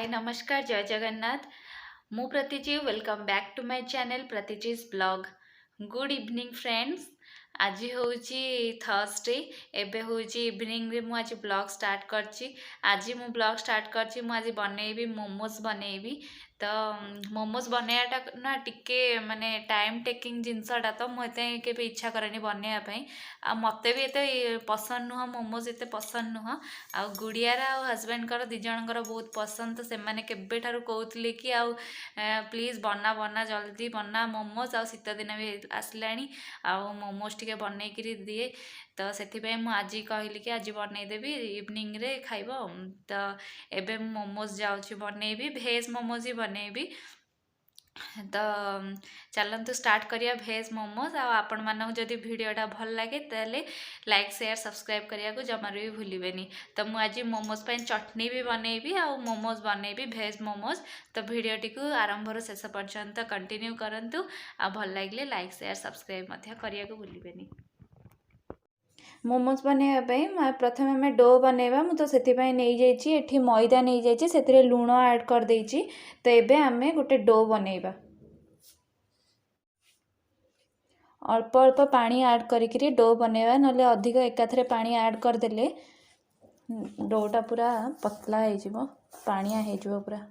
हाय नमस्कार जय जगन्नाथ मु Pratiji welcome back to my channel Pratiji's blog good evening friends. आज हूँ थर्सडे एबे हूँ इवनिंग रे मु आज ब्लॉग स्टार्ट करची। आज मु ब्लॉग स्टार्ट करची मु आज बनैबी मोमोज बनैबी। तो मोमोज बनैयाटा ना टिके माने टाइम टेकिंग जिनसटा तो मुझे केबे इच्छा करेनि बनैया आ मते भी एते पसंद नुह मोमोज एते पसंद नुह आ गुड़ियार आ हजबैंड कर दी जनकर बहुत पसंद। तो से मैंने केबेठारु कहूतले कि आउ प्लीज बना बना जल्दी बना मोमोज आ शीत दिन भी आसलाणी आ मोमोज टिके बनैकरी दिए। तो से मुझे कहली कि आज बनईदेवी इवनिंग रे खाइब। तो एबे मोमोज जाऊँगी बनैबी भेज मोमोज ही बनैबी। तो चलतु स्टार्ट करिया भेज मोमोज। आपण मानक जदि वीडियोटा भल लगे तेल लाइक शेयर सब्सक्राइब करिया को जमार भी भूलिबेनी। तो मु आज मोमोज पे चटनी भी बनैबी आ मोमोज बनैबी भेज मोमोज। तो वीडियोटी को आरंभ शेष पर्यंत कंटिन्यू करंतु आ भल लगे लाइक शेयर सब्सक्राइब मध्य करिया को भूलिबेनी। मोमोज बनैया प्रथम आम डो बनैबा तो से नहीं मैदा नहीं जाइए लुण ऐड कर देइछि। तो एबे आमे गोटे डो बनैबा अल्प अल्प पानी ऐड करिकरी डो बनैबा नले अधिक एकाथरे पानी ऐड करदेले डोटा पूरा पतला हो जिवो पानिया हो जिवो पूरा।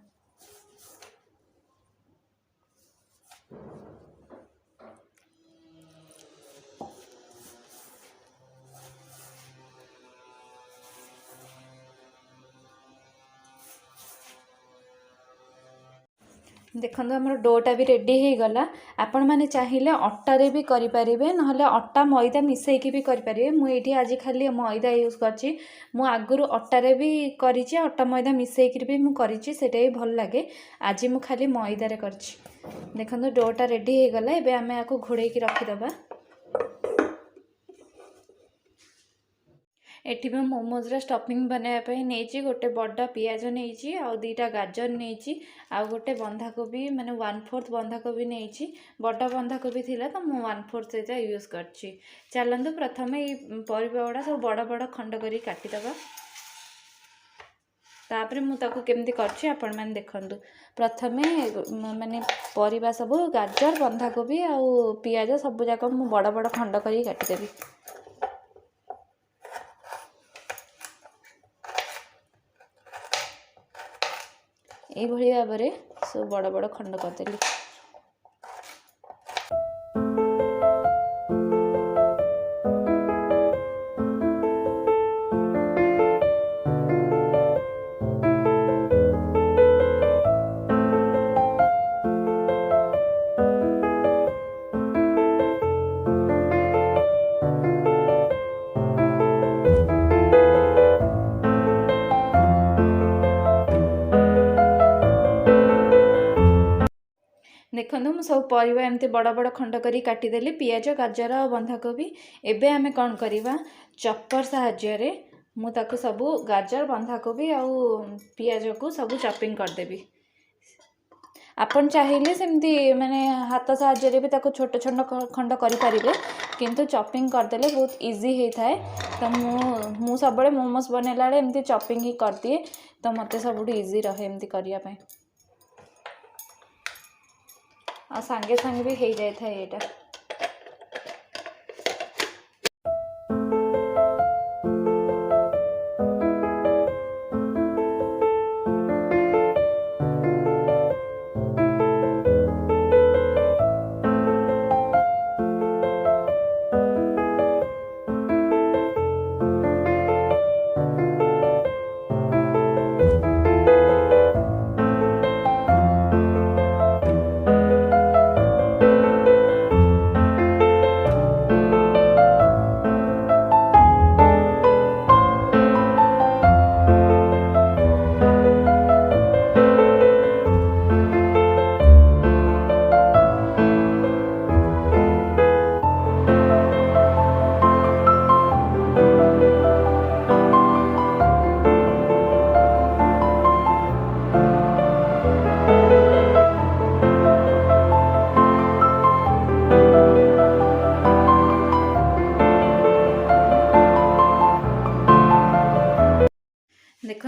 देखो आमर डोटा भी रेडी हो गला। आपण मैंने चाहिए अटारे भी करें ना अटा मैदा मिसईकी भी करें। मुझे आज खाली मैदा यूज करची। मु आगुरी अटारे भी करिछि अटा मैदा मिसईकी भी मुझे सेटा भी भल लगे। आज मु खाली मैदारे करछि। देखो डोटा रेडी हो गला। एबे आमे आको घोड़े की रखीदबा। एठी मैं मोमोज रा स्टफिंग बनाया नहीं गोटे बड़ा पियाज नहीं आउ दीटा गाजर नहीं आउ गोटे बंधाकोबी माने 1/4 बंधाकोबी नहीं बड़ा बंधाकोबी थिला तो मु 1/4 एटा यूज करछि। चलंतु प्रथम ये परिबा गुड़ा सब बड़ा बड़ा खंड करी काटिदबा। तापरे मु ताको केमती करछि आपण माने देखंतु। प्रथमे माने परिबा सब गाजर बंधाकोबी आउ पियाज सब जाक मु बड़ा बड़ा खंड करी काटिदेबी। यही भाव में सब बड़ बड़ खंड करदेली। देखो मु सब परिवा एमती बड़ बड़ खंड करी काटिदेली पियाज गाजर और बंधाकोबी। एबे आमे कौन करिबा चॉपर साहाय्य मु ताको सबू गाजर बंधाकोबी आउ पियाज को सबू चॉपिंग करदेबी। आपण चाहिए सेमती माने हाथ साहाय्य भी ताको छोट छोट खंड करि परिबे किंतु चॉपिंग करदेले बहुत इजी होता है। तो मु सब मोमोज बनैला एमती चॉपिंग ही कर दिए। तो मते सब इजी रहे एमती करिया पे आ सांगे सांगे भी हो जाए था येटा।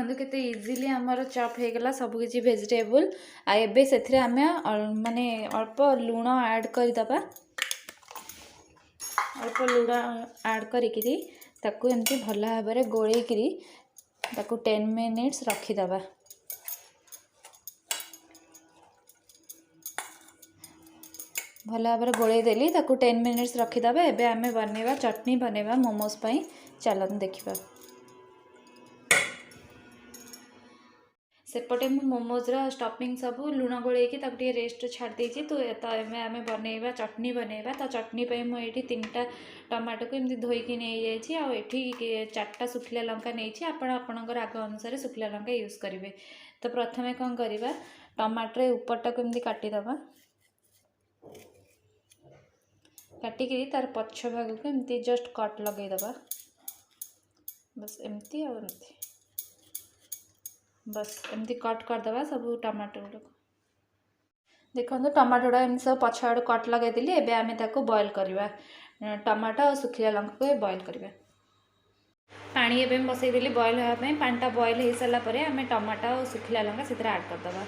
देखो केते इजीली आमर चॉप हो गला सब किसी वेजिटेबल आबे से आम माने अल्प लुण ऐड करदे अल्प लुण ऐड करी ताकू एमती भल भाव में गोलेकरी ताकू 10 मिनिट्स रखीदबा। भल भाव में गोले देली ताकू 10 मिनिट्स रखीदबा। एबे आमे बनैबा चटनी बनैबा मोमोज पई चलन देखिबा। सेपटे मु मोमोज रा स्टफिंग सब लुण गोलेकी ताकू टिके रेस्ट छाड़ देछि। तो एमे आमे बनैबा चटनी बनैबा। तो चटनी पई मु एठी 3टा टमाटो को एमती धोईकी नै जाइछि आ एठी 4टा सुखिला लंका नैछि। आपण आपणकर आग अनुसार सुखिला लंका यूज करिवे। तो प्रथमे कोन करिबा टमाटर रे ऊपरटा को एमती काटी दबा। काटिकी तार पछ भाग को एमती जस्ट कट लगे दबा। बस एमती और एमती बस एमती कट करदबा सब टमाटो गुड़ा। देखो टमाटो गुड़ा एमती सब पछ आड़ कट लगे दिली। एबे आमे ताको बॉईल करवा। टमाटो और सुखिला लंका को बॉईल करवा। पानी एबे बसई देली बॉईल होगा पे। पानीटा बॉईल हो सारा पर आमे टमाटो और सुखिला लंका से ऐड करदबा।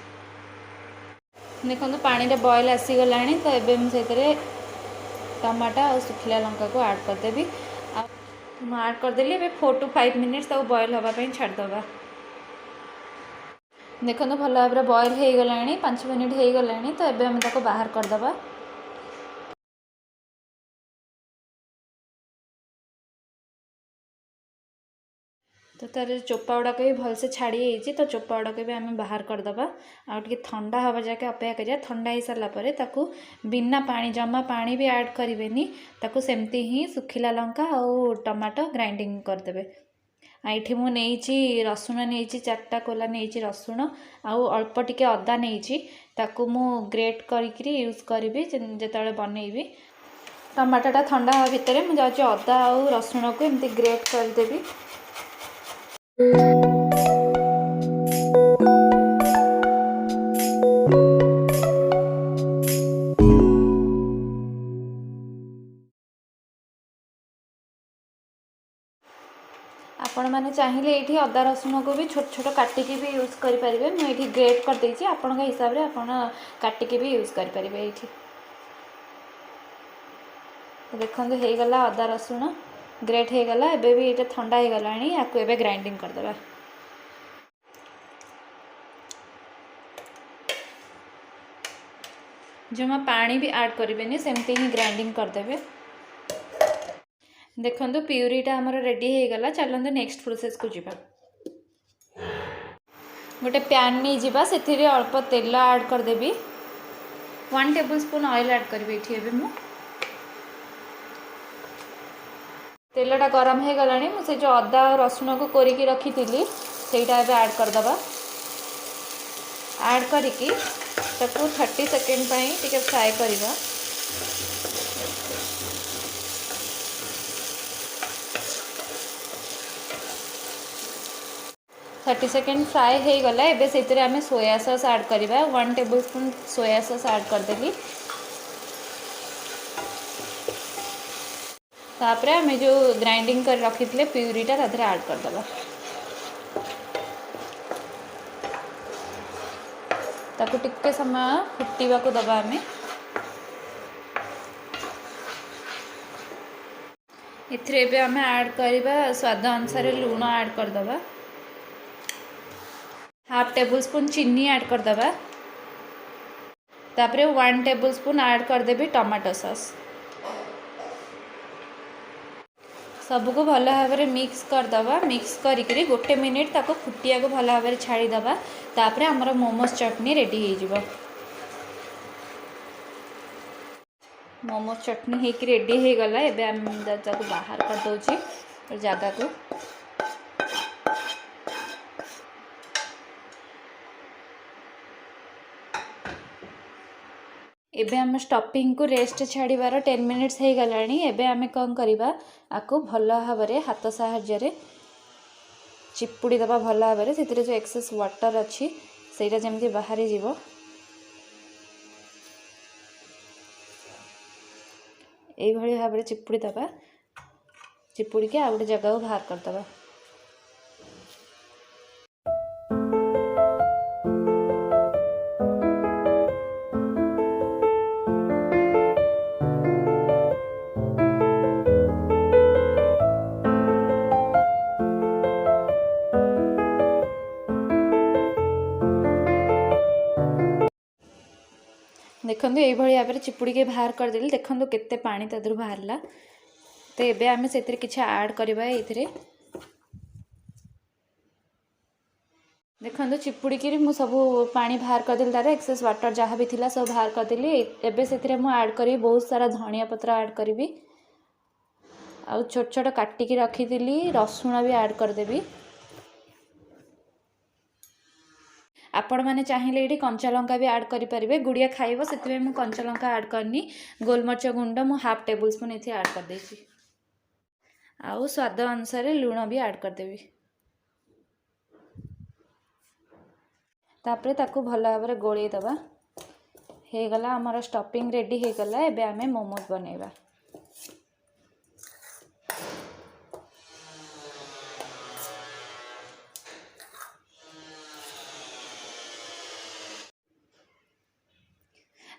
देखो पानी रे बॉईल आसी गलानी। तो एबे से टमाटो और सुखिला लंका को ऐड करदेवी। ऐड करदेली। 4 to 5 मिनिट्स तक बॉईल होगापी छाड़दबा। देखो भल भाव में बॉईल हो गलानी 5 मिनिट हो गलानी। तो एबे हम ताको बाहर करदबा। तो तार चोपा गुड़ाक भी भलसे छाड़ी जाइए। तो चोपा गुड़ाक भी आम बाहर करदबा। आगे ठंडा हवा जाके अपेक्षा करिया। ठंडा हो सारा पर ताकू बिना पानी जमा पानी भी ऐड करेनि। ताकू सेमती ही सुखिला लंका और टमाटो ग्राइंडिंग करदेवे। ये मुझे रसुण नहीं 4टा कोला नहीं रसुण आउ अल्प टिके अदा नहीं ताकू मु ग्रेट करी यूज करी जिते बनईबी। टमाटोटा ठंडा हवा भितर मुझे अदा और रसुण को एमती ग्रेट करदेवी। आपण मैंने चाहिए ये अदा रसुण को भी छोट छोट काटिकी भी यूज करेंगे। मुझे ग्रेट कर देछि। आपण हिसाब से आपण काटिकी भी यूज करेंगे। ये देखो हो गला अदा रसुण ग्रेट हो गला। एबे भी ये ठंडा हो गला। या ग्राइंडिंग करदबा। जमा पानी भी ऐड करेंगे सेमती ही ग्राइंडिंग करदेवे। देखो प्यूरीटा आमर रेडी हो गला। चलते नेक्स्ट प्रोसेस को जीवा। गोटे पैन नहीं जीवा से अल्प तेल ऐड करदेवी। 1 टेबलस्पून ऑयल ऐड करी। ये मु तेलटा गरम हो गला। मुझे जो अदा रसुण को कोरिकी रखी थी सेटा ऐड करदबा। ऐड करिकी ताकू 30 सेकेंड टिके फ्राए करवा। 30 सेकेंड फ्राए हो गला। एबे से आमे सोया सॉस ऐड करवा। 1 टेबलस्पून सोया सॉस ऐड करदेली। तापरे आमे जो ग्राइंडिंग कर रखी थे प्यूरीटा तादरे ऐड करदबा। ताकू टिके समय फुटिबा को दबा। आमे इथरे भी आमे ऐड करबा स्वाद अनुसार लूण ऐड करदबा। 1/2 टेबलस्पून चीनी ऐड करदबा। तापरे 1 टेबलस्पून ऐड करदेबी टमाटो सॉस। सबको भल भाव में मिक्स करदबा। मिक्स करी गोटे मिनिट ताको फुटिया को भल भाव में छाड़ीदबा। तापरे हमर मोमोज चटनी रेडी हो जिवो। मोमोज चटनी हेकी रेडी हो गला। एबे हम ताको बाहर कर दोछि जगह को। एबे हम स्टफिंग को रेस्ट छाड़ीबार 10 मिनिट्स हो गला। एबे आमे कौन करिबा आको भल भाव में हाथ साहाय्य चिपुड़ी दबा। भल भाव में से जो एक्सेस वाटर अच्छी सेटा जमी बाहरी जीवो। यही भाव में चिपुड़ी दबा। चिपुड़ी के आ गोटे जगह को बाहर करदबा। देखो ये भाव में चिपुड़ी के बाहर करदेली देखो केते पानी तादर बाहरला तो ये आम से किसी ऐड करवा ये देखो चिपुड़ी मु सब पानी बाहर करदेली तार एक्सेस वाटर जहाँ भी थिला सब बाहर करदेली एबे से ऐड करी बहुत सारा धनिया पत्र ऐड करी आउ छोट छोट काटिकी रखीली रसुण भी ऐड करदेवी आपण मैंने चाहिए ये कंचा लंका भी ऐड करें गुड़िया खाइब से मुझे कंचा लंका ऐड करनी गोलमरीच गुंड मु हाफ टेबल स्पून ये ऐड करदे आउ स्वाद अनुसार लुण भी ऐड करदेवी तापरे ताकू भल भाव में गोलई दबा हो गला आमर स्टफिंग रेडी हो गला एबे आमे मोमोज बनैबा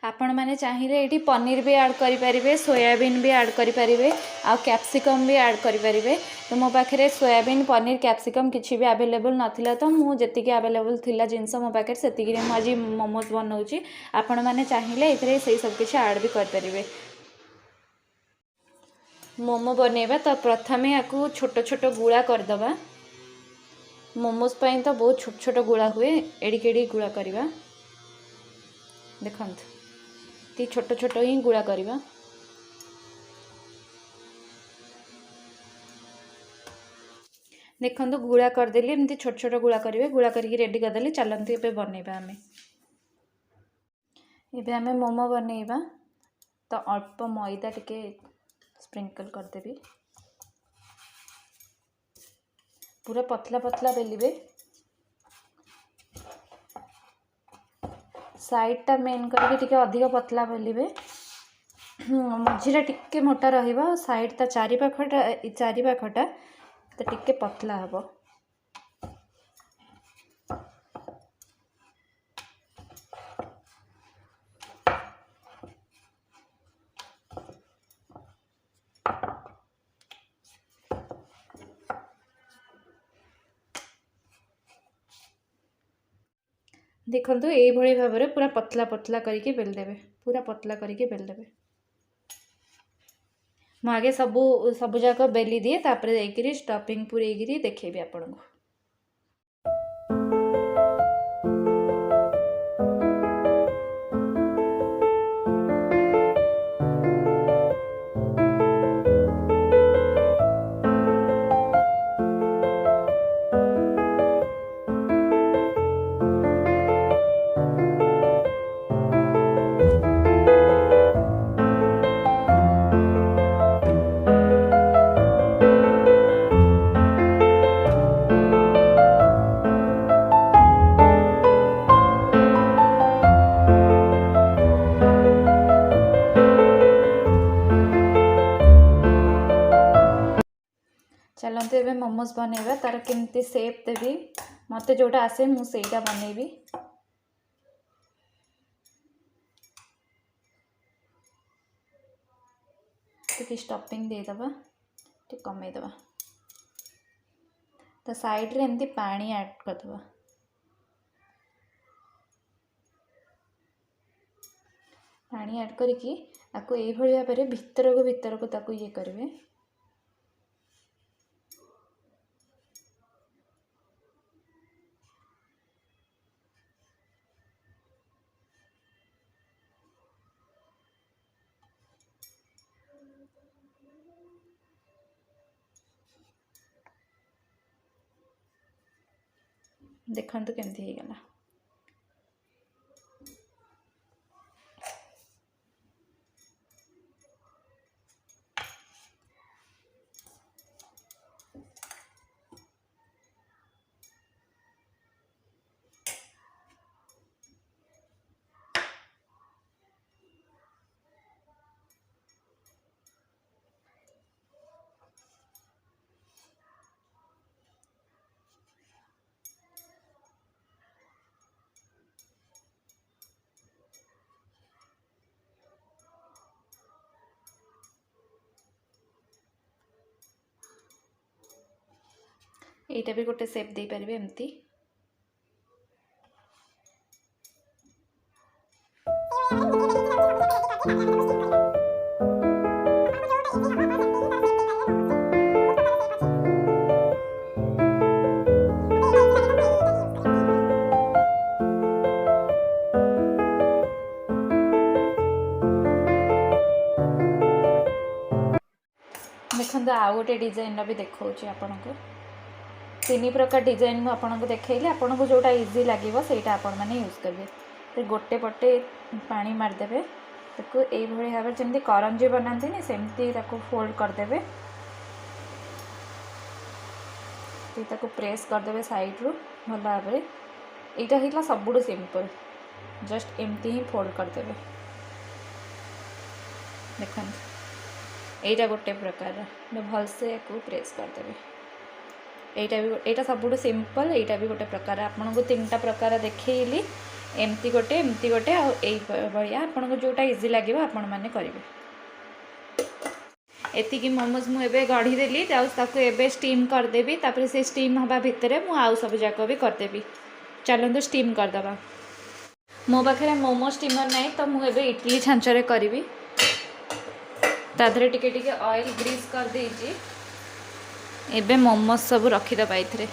आपण मैंने चाहिए ये पनीर भी ऐड करें सोयाबीन भी ऐड करें आ कैप्सिकम भी ऐड करें तो मो पाखे सोयाबीन पनीर कैप्सिकम किसी भी अवेलेबल नाथिला तो मुझे अवेलेबल थिला जिनस मो पाखे से आज मोमोज बनाऊँगी आपण मैंने चाहिए ये सब किसी ऐड भी करें मोमो बनैबा तो प्रथम या छोट छोट गुड़ा करदबा मोमोज पई तो बहुत छोट छोट गुड़ा हुए एड़ी गुड़ा करवा देखंतु छोट छोट ही गुड़ा करवा देखो गुड़ा करदेली एमती छोट छोट गुड़ा करेंगे गुड़ा करके रेडी करदेली चलते ये बनैबा आमे एबे आमे मोमो बनैबा तो अल्प मैदा टिके स्प्रिंकल करदेवी पूरा पतला पतला बेलिबे साइडटा मेन करके अधिक पतला बेलिबे मझीरा टिके मोटा रहिबा साइड ता चारि पाखटा तो टिके पतला हबो देखो ये भाव में पूरा पतला पतला करके बेल देवे पूरा पतला करके बेल देवे मु आगे सब जाक बेली दिए तापर जाकरी स्टफिंग पूरेकरी देखेबी आपन को चलते एबे मोमोज बनैबा तार केमती शेप देवी मते जोटा आसे मु सेटा बनैबी टिके स्टफिंग दे दबा टिके कमै दबा तो साइड रे एमती पानी ऐड कर दबा पानी ऐड करके आको ए भली भाव में भीतर को ताको ये करेंगे देखंतु केमती हो गला एटा भी गोटे शेप दे पारे एमती देखो आउ गोटे डिजाइन भी देखा आपन को 3 प्रकार डिजाइन मुझे आपको देखली आपन को जोटा इजी लगे सहीटा आपण मैंने यूज करेंगे। तो गोटे पटे पानी मारिदेवे ताको यही भाव में जमी करंजी बनाती सेमती फोल्ड करदे ताको प्रेस करदे साइड रू भल भाव में यहाँ होता सबुठ सिंपल जस्ट एमती ही फोल्ड करदे देखो यहीटा गोटे प्रकार भलसे को प्रेस करदे यहाँ सबुठ सिंपल यहाँ भी गोटे प्रकार आपन को 3टा प्रकार देखली एमती गोटे भाया आपन को जोटा इजी लगे आपण मैंने करेंगे। एतिकी मोमोज मुझे गढ़ीदेली एबे स्टीम करदेवी तापर से स्टीम हवा भितर मु आउ सब जाक भी करदेवी। चलतु स्टीम करदे मो पाखे मोमो स्टीमर नहीं तो मुझे इडली छांचरे करी ताधरे टिके ऑयल ग्रीस कर देइछि एबे मोमोज सब रखीदबा ये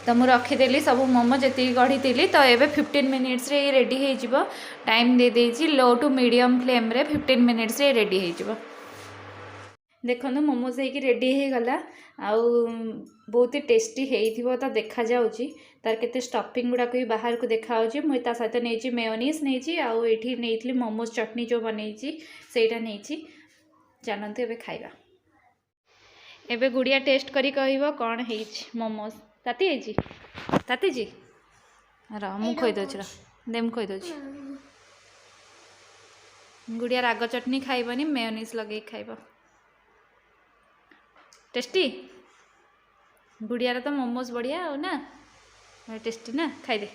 तो मुझे रखीदेली सब मोमो जी गढ़ी तो ये 15 मिनिट्स रे रेडी हो टाइम दे देइछि लो टू मीडियम फ्लेम रे 15 मिनिट्स रे रेडी हो देखो मोमोज हो रेडी हो गला आउ बहुत ही टेस्टी हो तो देखा जाउछि तार केते स्टफिंग गुड़ाक भी बाहर को देखा मुझे ता सहित नहीं मेयोनीज नहीं आउ एठी नहीं मोमोज चटनी जो बनई सेटा नहीं जानते एबे खाइबा एबे गुड़िया टेस्ट करी कहइबो कौन है मोमोज ताती है ताती जी रु खोई दे दे खोई दे गुड़िया राग चटनी खाइबनी मेयोनीज लगे खाइब टेस्टी गुड़िया तो मोमोज बढ़िया हो ना टेस्टी ना खाई दे।